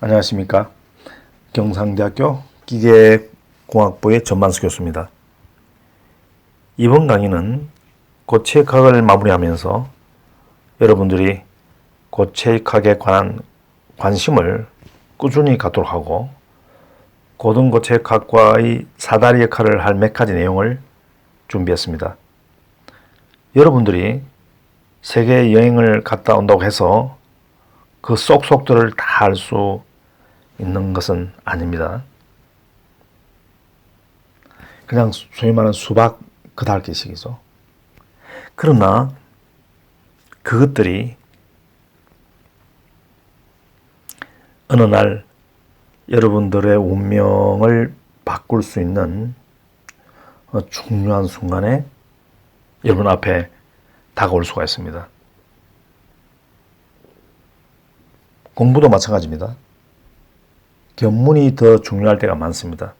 안녕하십니까. 경상대학교 기계공학부의 전만수 교수입니다. 이번 강의는 고체익학을 마무리하면서 여러분들이 고체익학에 관한 관심을 꾸준히 갖도록 하고 고등고체익학과의 사다리 역할을 할 몇 가지 내용을 준비했습니다. 여러분들이 세계 여행을 갔다 온다고 해서 그 쏙쏙들을 다 알 수 있는 것은 아닙니다. 그냥 소위 말하는 수박 그 달기식이죠. 그러나 그것들이 어느 날 여러분들의 운명을 바꿀 수 있는 중요한 순간에 여러분 앞에 다가올 수가 있습니다. 공부도 마찬가지입니다. 견문이 더 중요할 때가 많습니다.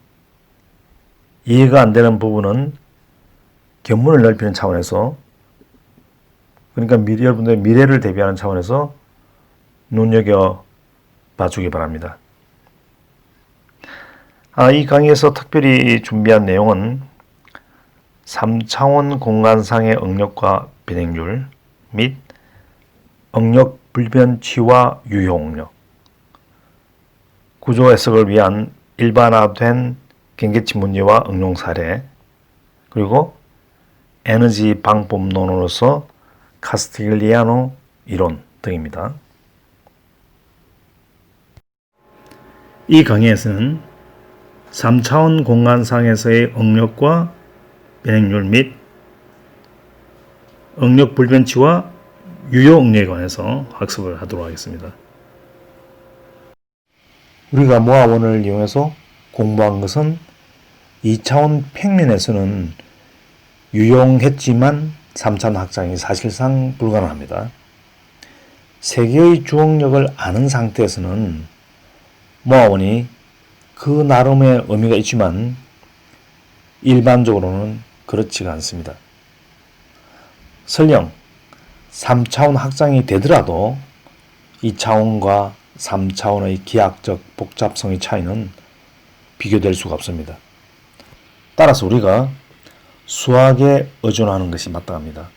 이해가 안 되는 부분은 견문을 넓히는 차원에서, 그러니까 여러분들의 미래를 대비하는 차원에서 눈여겨 봐주기 바랍니다. 이 강의에서 특별히 준비한 내용은 3차원 공간상의 응력과 비행률 및 응력 불변치와 유효 응력, 구조 해석을 위한 일반화된 경계치 문제와 응용 사례, 그리고 에너지 방법론으로서 카스티글리아노 이론 등입니다. 이 강의에서는 3차원 공간상에서의 응력과 비행률 및 응력 불변치와 유효 응력에 관해서 학습을 하도록 하겠습니다. 우리가 모아원을 이용해서 공부한 것은 2차원 평면에서는 유용했지만 3차원 확장이 사실상 불가능합니다. 세 개의 주응력을 아는 상태에서는 모아원이 그 나름의 의미가 있지만 일반적으로는 그렇지가 않습니다. 설령 3차원 확장이 되더라도 2차원과 3차원의 기하학적 복잡성의 차이는 비교될 수가 없습니다. 따라서 우리가 수학에 의존하는 것이 마땅합니다.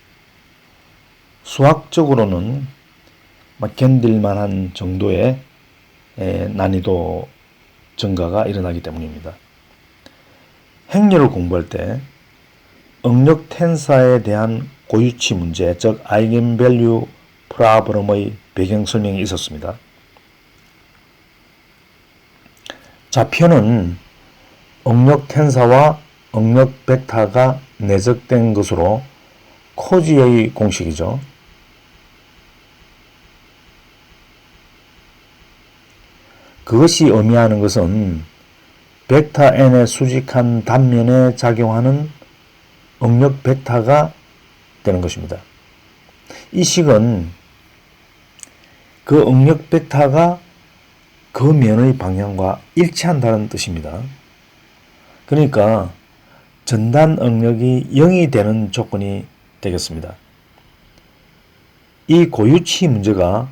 수학적으로는 견딜 만한 정도의 난이도 증가가 일어나기 때문입니다. 행렬을 공부할 때 응력 텐사에 대한 고유치 문제, 즉 아이겐밸류 프로블럼의 배경 설명이 있었습니다. 좌표는 응력 텐사와 응력 벡터가 내적된 것으로 코지의 공식이죠. 그것이 의미하는 것은 벡터 n의 수직한 단면에 작용하는 응력 벡터가 되는 것입니다. 이 식은 그 응력 벡터가 그 면의 방향과 일치한다는 뜻입니다. 그러니까 전단 응력이 0이 되는 조건이 되겠습니다. 이 고유치 문제가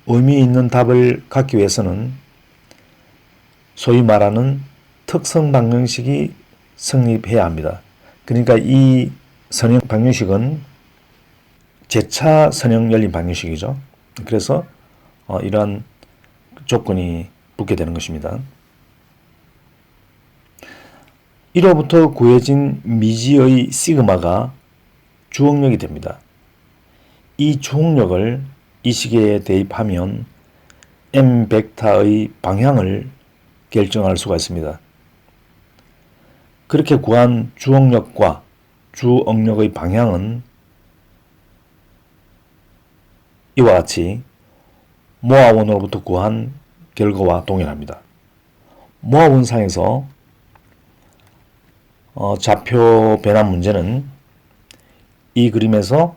의미 있는 답을 갖기 위해서는 소위 말하는 특성 방정식이 성립해야 합니다. 그러니까 이 선형 방정식은 재차 선형 열린 방정식이죠. 그래서 이러한 조건이 붙게 되는 것입니다. 이로부터 구해진 미지의 시그마가 주응력이 됩니다. 이 주응력을 이 시계에 대입하면 m 벡터의 방향을 결정할 수가 있습니다. 그렇게 구한 주응력과 주응력의 방향은 이와 같이 모아원으로부터 구한 결과와 동일합니다. 모아원상에서 좌표 변환 문제는 이 그림에서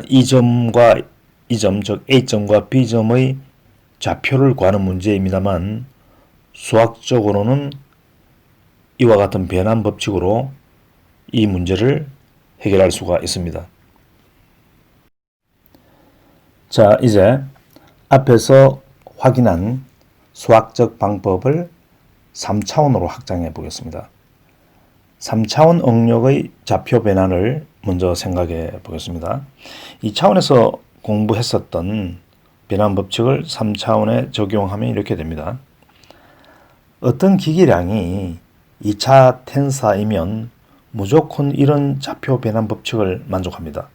이 점과 이 점, 즉 A점과 B점의 좌표를 구하는 문제입니다만 수학적으로는 이와 같은 변환 법칙으로 이 문제를 해결할 수가 있습니다. 자, 이제 앞에서 확인한 수학적 방법을 3차원으로 확장해 보겠습니다. 3차원 응력의 좌표 변화를 먼저 생각해 보겠습니다. 이 차원에서 공부했었던 변환 법칙을 3차원에 적용하면 이렇게 됩니다. 어떤 기계량이 2차 텐사이면 무조건 이런 좌표 변환 법칙을 만족합니다.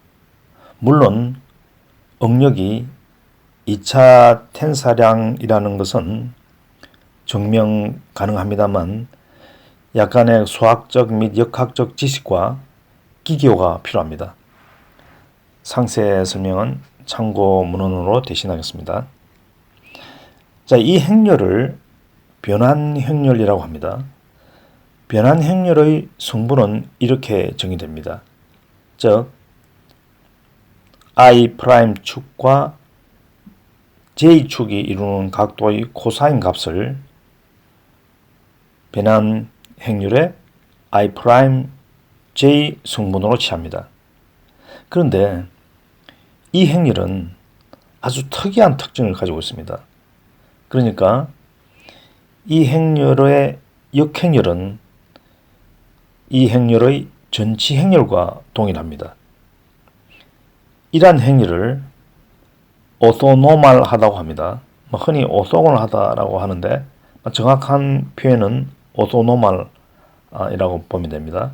물론 응력이 2차 텐사량이라는 것은 증명 가능합니다만 약간의 수학적 및 역학적 지식과 기교가 필요합니다. 상세 설명은 참고 문헌으로 대신하겠습니다. 자, 이 행렬을 변환 행렬이라고 합니다. 변환 행렬의 성분은 이렇게 정의됩니다. 즉, I'축과 J축이 이루는 각도의 코사인 값을 변환 행렬의 I'J 성분으로 취합니다. 그런데 이 행렬은 아주 특이한 특징을 가지고 있습니다. 그러니까 이 행렬의 역행렬은 이 행렬의 전치 행렬과 동일합니다. 이러한 행렬을 오토노멀하다고 합니다. 흔히 오토곤하다라고 하는데 정확한 표현은 오토노멀이라고 보면 됩니다.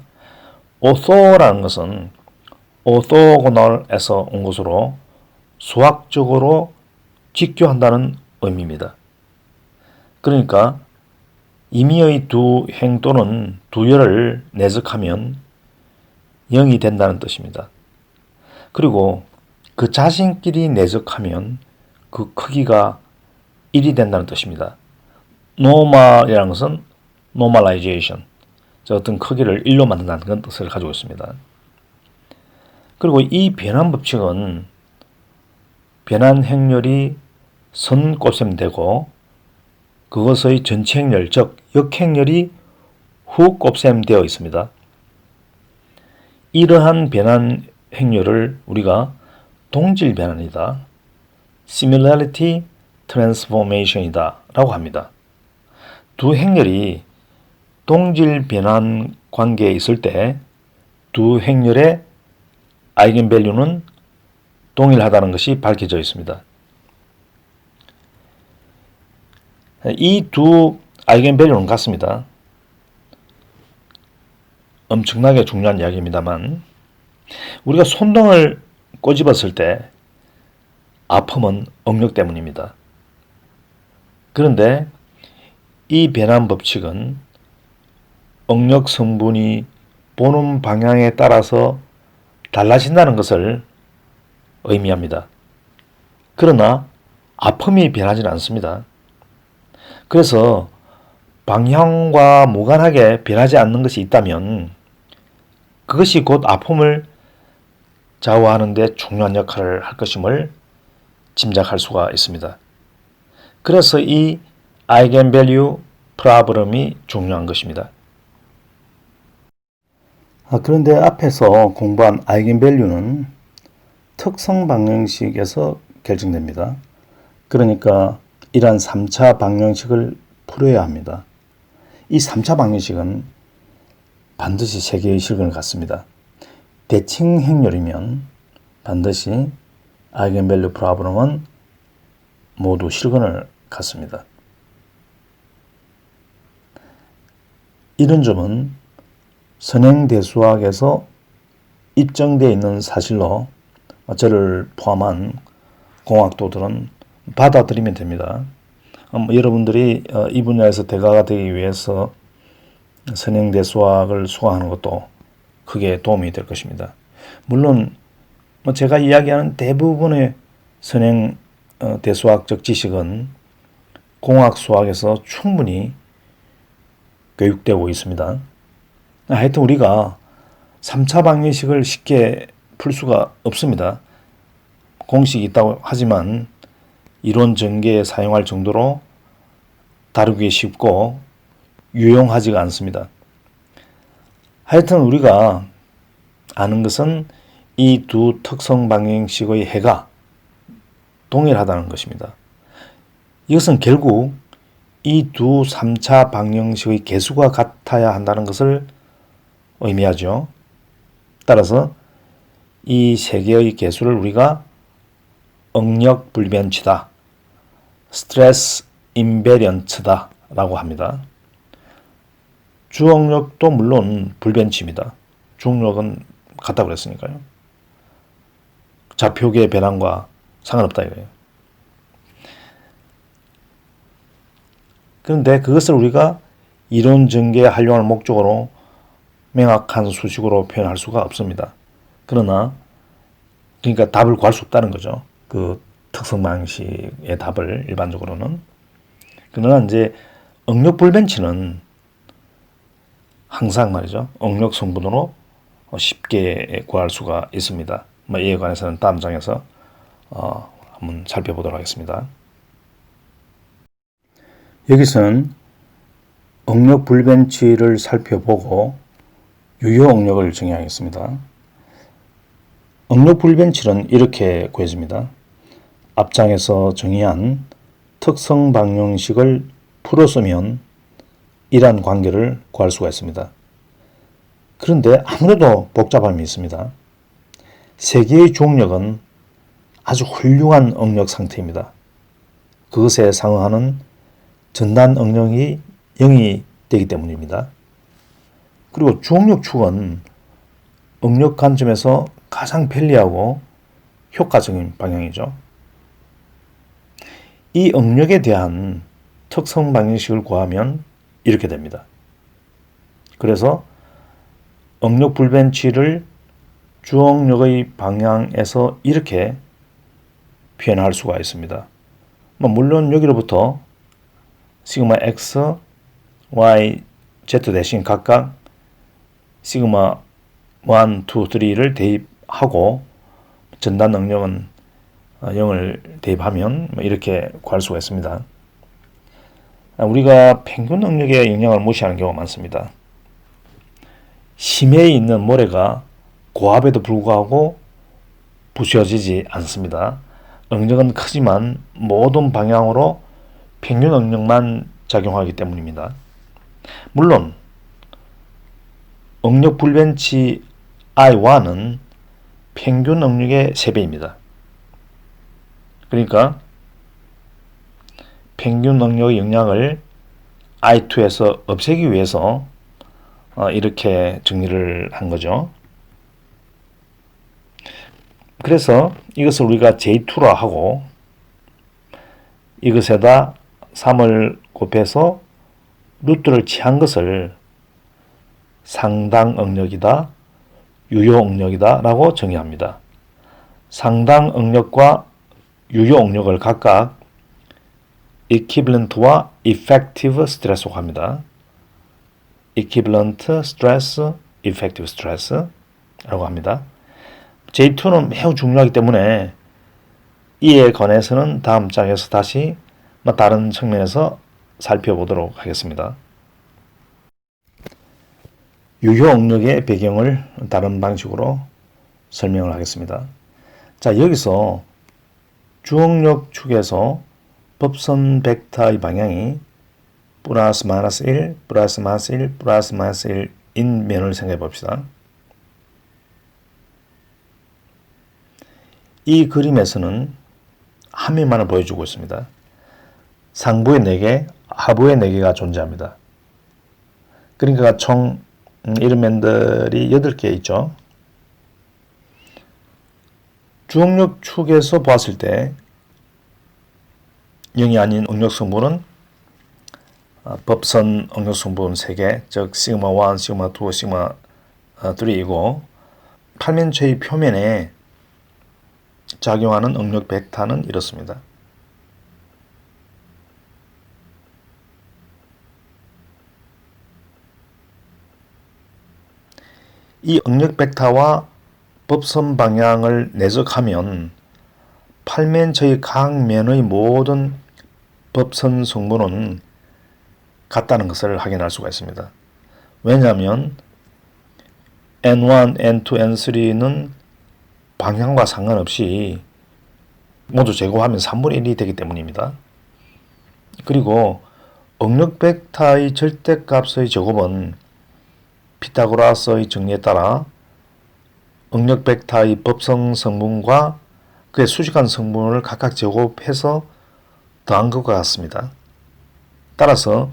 오토라는 것은 오토고널에서 온 것으로 수학적으로 직교한다는 의미입니다. 그러니까 임의의 두 행 또는 두 열을 내적하면 0이 된다는 뜻입니다. 그리고 그 자신끼리 내적하면 그 크기가 1이 된다는 뜻입니다. normal이라는 것은 normalization, 어떤 크기를 1로 만든다는 그런 뜻을 가지고 있습니다. 그리고 이 변환 법칙은 변환 행렬이 선곱셈되고 그것의 전체 행렬, 즉 역행렬이 후곱셈되어 있습니다. 이러한 변환 행렬을 우리가 동질 변환이다, similarity transformation이다 라고 합니다. 두 행렬이 동질 변환 관계에 있을 때 두 행렬의 아이겐밸류는 동일하다는 것이 밝혀져 있습니다. 이 두 아이겐밸류는 같습니다. 엄청나게 중요한 이야기입니다만 우리가 손등을 꼬집었을 때 아픔은 응력 때문입니다. 그런데 이 변환 법칙은 응력 성분이 보는 방향에 따라서 달라진다는 것을 의미합니다. 그러나 아픔이 변하지는 않습니다. 그래서 방향과 무관하게 변하지 않는 것이 있다면 그것이 곧 아픔을 좌우하는 데 중요한 역할을 할 것임을 짐작할 수가 있습니다. 그래서 이 아이겐밸류 프로블럼이 중요한 것입니다. 그런데 앞에서 공부한 아이겐밸류는 특성 방정식에서 결정됩니다. 그러니까 이러한 3차 방정식을 풀어야 합니다. 이 3차 방정식은 반드시 3개의 실근을 갖습니다. 대칭 행렬이면 반드시 아이겐밸류 프로블럼은 모두 실근을 갖습니다. 이런 점은 선행대수학에서 입증되어 있는 사실로 저를 포함한 공학도들은 받아들이면 됩니다. 여러분들이 이 분야에서 대가가 되기 위해서 선행대수학을 수강하는 것도 크게 도움이 될 것입니다. 물론 제가 이야기하는 대부분의 선행대수학적 지식은 공학수학에서 충분히 교육되고 있습니다. 하여튼 우리가 3차 방정식을 쉽게 풀 수가 없습니다. 공식이 있다고 하지만 이론 전개에 사용할 정도로 다루기 쉽고 유용하지가 않습니다. 하여튼 우리가 아는 것은 이 두 특성 방정식의 해가 동일하다는 것입니다. 이것은 결국 이 두 3차 방정식의 개수가 같아야 한다는 것을 의미하죠. 따라서 이 세 개의 개수를 우리가 응력 불변치다, 스트레스 인베리언트다 라고 합니다. 주응력도 물론 불변치입니다. 주응력은 같다고 그랬으니까요. 좌표계의 변환과 상관없다 이거예요. 그런데 그것을 우리가 이론 전개에 활용할 목적으로 명확한 수식으로 표현할 수가 없습니다. 그러니까 답을 구할 수 없다는 거죠. 그 특성 방식의 답을 일반적으로는. 그러나 이제 응력 불변치는 항상 말이죠. 응력 성분으로 쉽게 구할 수가 있습니다. 이에 관해서는 다음 장에서 한번 살펴보도록 하겠습니다. 여기서는 응력 불변치를 살펴보고 유효 응력을 정의하겠습니다. 응력 불변치는 이렇게 구해집니다. 앞장에서 정의한 특성 방정식을 풀어 쓰면 이러한 관계를 구할 수가 있습니다. 그런데 아무래도 복잡함이 있습니다. 세 개의 주응력은 아주 훌륭한 응력 상태입니다. 그것에 상응하는 전단 응력이 0이 되기 때문입니다. 그리고 주응력 축은 응력 관점에서 가장 편리하고 효과적인 방향이죠. 이 응력에 대한 특성 방정식을 구하면 이렇게 됩니다. 그래서 응력 불변치를 주응력의 방향에서 이렇게 표현할 수가 있습니다. 물론 여기로부터 시그마 x, y, z 대신 각각 시그마 1, 2, 3를 대입하고 전단 응력은 0을 대입하면 이렇게 구할 수가 있습니다. 우리가 평균 응력의 영향을 무시하는 경우가 많습니다. 심해에 있는 모래가 고압에도 불구하고 부서지지 않습니다. 응력은 크지만 모든 방향으로 평균 응력만 작용하기 때문입니다. 물론 응력 불변치 I1은 평균 응력의 3배입니다. 그러니까 평균 응력의 영향을 I2에서 없애기 위해서 이렇게 정리를 한 거죠. 그래서 이것을 우리가 J2라 하고 이것에다 3을 곱해서 루트를 취한 것을 상당 응력이다, 유효 응력이다 라고 정의합니다. 상당 응력과 유효 응력을 각각 equivalent와 effective stress라고 합니다. equivalent stress, effective stress라고 합니다. J2는 매우 중요하기 때문에 이에 관해서는 다음 장에서 다시 다른 측면에서 살펴보도록 하겠습니다. 유효 응력의 배경을 다른 방식으로 설명을 하겠습니다. 자, 여기서 주응력 축에서 법선 벡터의 방향이 플러스 마이너스 1, 플러스 마이너스 1, 플러스 마이너스 1인 면을 생각해 봅시다. 이 그림에서는 한 면만을 보여주고 있습니다. 상부에 4개, 하부에 4개가 존재합니다. 그러니까 총 이런 면들이 8개 있죠. 주응력 축에서 보았을 때 0이 아닌 응력 성분은 법선 응력 성분 3개, 즉 시그마 1, 시그마 2, 시그마 3이고 팔면체의 표면에 작용하는 응력 벡터는 이렇습니다. 이 응력 벡터와 법선 방향을 내적하면 팔면체의 각 면의 모든 법선 성분은 같다는 것을 확인할 수가 있습니다. 왜냐하면 N1, N2, N3는 방향과 상관없이 모두 제곱하면 3분의 1이 되기 때문입니다. 그리고 응력 벡터의 절대값의 제곱은 피타고라스의 정리에 따라 응력 벡터의 법성 성분과 그의 수직한 성분을 각각 제곱해서 더한 것과 같습니다. 따라서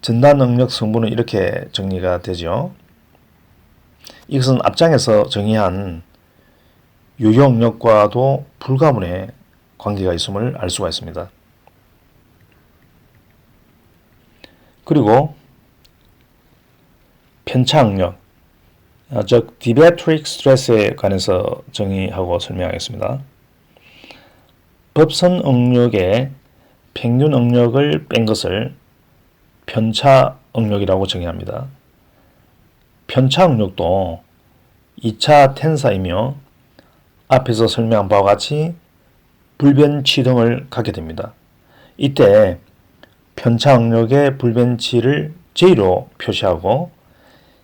전단 응력 성분은 이렇게 정리가 되죠. 이것은 앞장에서 정의한 유효 응력과도 불가분의 관계가 있음을 알 수가 있습니다. 그리고 편차 응력, 즉 디베트릭 스트레스에 관해서 정의하고 설명하겠습니다. 법선 응력의 평균 응력을 뺀 것을 편차 응력이라고 정의합니다. 편차 응력도 2차 텐사이며 앞에서 설명한 바와 같이 불변치 등을 갖게 됩니다. 이때 편차 응력의 불변치를 J로 표시하고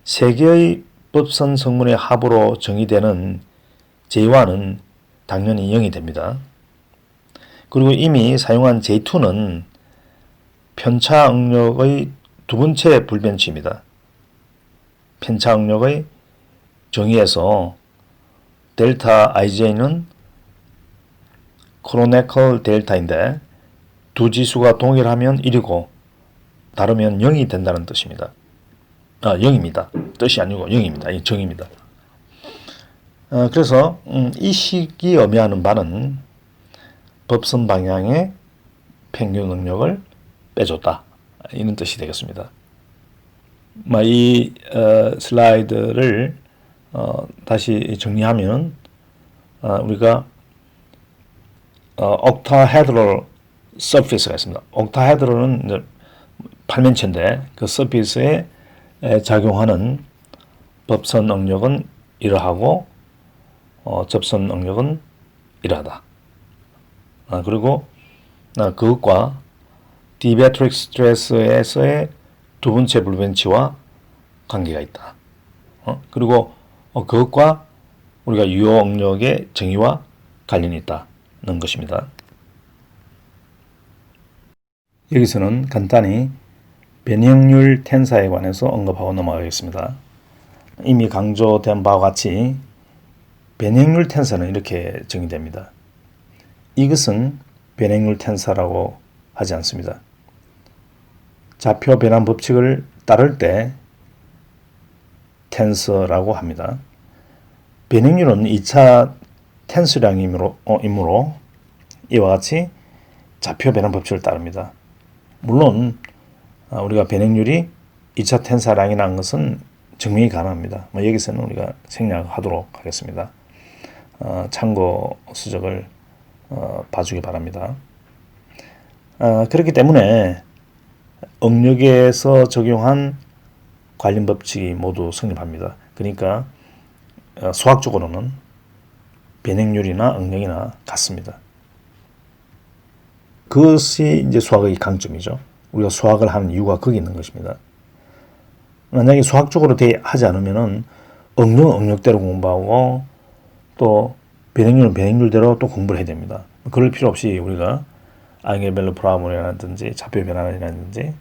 세 개의 법선 성분의 합으로 정의되는 J1은 당연히 0이 됩니다. 그리고 이미 사용한 J2는 편차 응력의 두 번째 불변치입니다. 편차 응력의 정의에서 델타 IJ는 크로네컬 델타인데 두 지수가 동일하면 1이고 다르면 0이 된다는 뜻입니다. 0입니다. 뜻이 아니고 0입니다. 이 정의입니다. 그래서 이 식이 의미하는 바는 법선 방향의 평균 응력을 빼줬다. 이런 뜻이 되겠습니다. 이 슬라이드를 다시 정리하면 우리가 octahedral surface가 있습니다. octahedral은 이제 팔면체인데 그 서피스에 작용하는 법선 응력은 이러하고 접선 응력은 이러하다. 그리고 그것과 디베트릭 스트레스에서의 두 번째 불변치와 관계가 있다. 그리고 그것과 우리가 유효 응력의 정의와 관련이 있다는 것입니다. 여기서는 간단히 변형률 텐사에 관해서 언급하고 넘어가겠습니다. 이미 강조된 바와 같이 변형률 텐사는 이렇게 정의됩니다. 이것은 변형률 텐사라고 하지 않습니다. 좌표 변환 법칙을 따를 때 텐서라고 합니다. 변형률은 2차 텐서량이므로 이와 같이 좌표 변환 법칙을 따릅니다. 물론 우리가 변형률이 2차 텐서량이라는 것은 증명이 가능합니다. 여기서는 우리가 생략하도록 하겠습니다. 참고 수적을 봐주기 바랍니다. 그렇기 때문에 응력에서 적용한 관련 법칙이 모두 성립합니다. 그러니까 수학적으로는 변형률이나 응력이나 같습니다. 그것이 이제 수학의 강점이죠. 우리가 수학을 하는 이유가 거기 있는 것입니다. 만약에 수학적으로 하지 않으면은 응력은 응력대로 공부하고 또 변형률은 변형률대로 또 공부를 해야 됩니다. 그럴 필요 없이 우리가 앙겔벨로 프라모이라든지 좌표 변환이라든지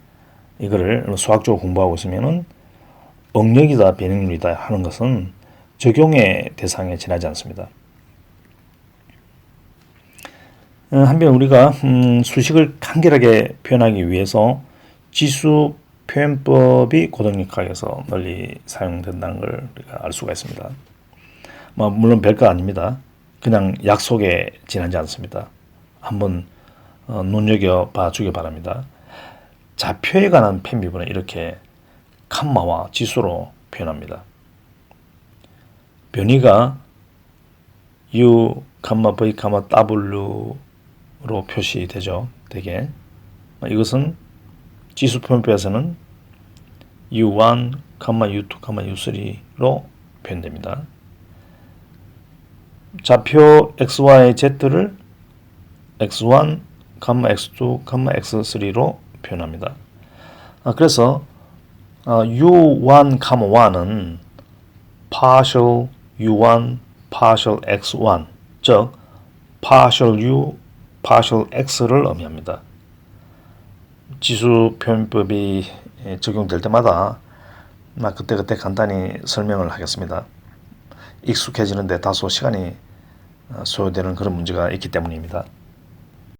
이거를 수학적으로 공부하고 있으면은 응력이다 변형률이다 하는 것은 적용의 대상에 지나지 않습니다. 한편 우리가 수식을 간결하게 표현하기 위해서 지수 표현법이 고등역학에서 널리 사용된다는 걸 우리가 알 수가 있습니다. 물론 별거 아닙니다. 그냥 약속에 지나지 않습니다. 한번 눈여겨봐 주기 바랍니다. 좌표에 관한 편비분은 이렇게 칸마와 지수로 표현합니다. 변이가 U, V, W로 표시되죠. 대개 이것은 지수 표현법에서는 U1, U2, U3로 표현됩니다. 좌표 XY, Z를 X1, X2, X3로 표현합니다. 그래서 U1, 1은 partial U1, partial X1, 즉 partial U, partial X를 의미합니다. 지수 표현법이 적용될 때마다 그때그때 간단히 설명을 하겠습니다. 익숙해지는데 다소 시간이 소요되는 그런 문제가 있기 때문입니다.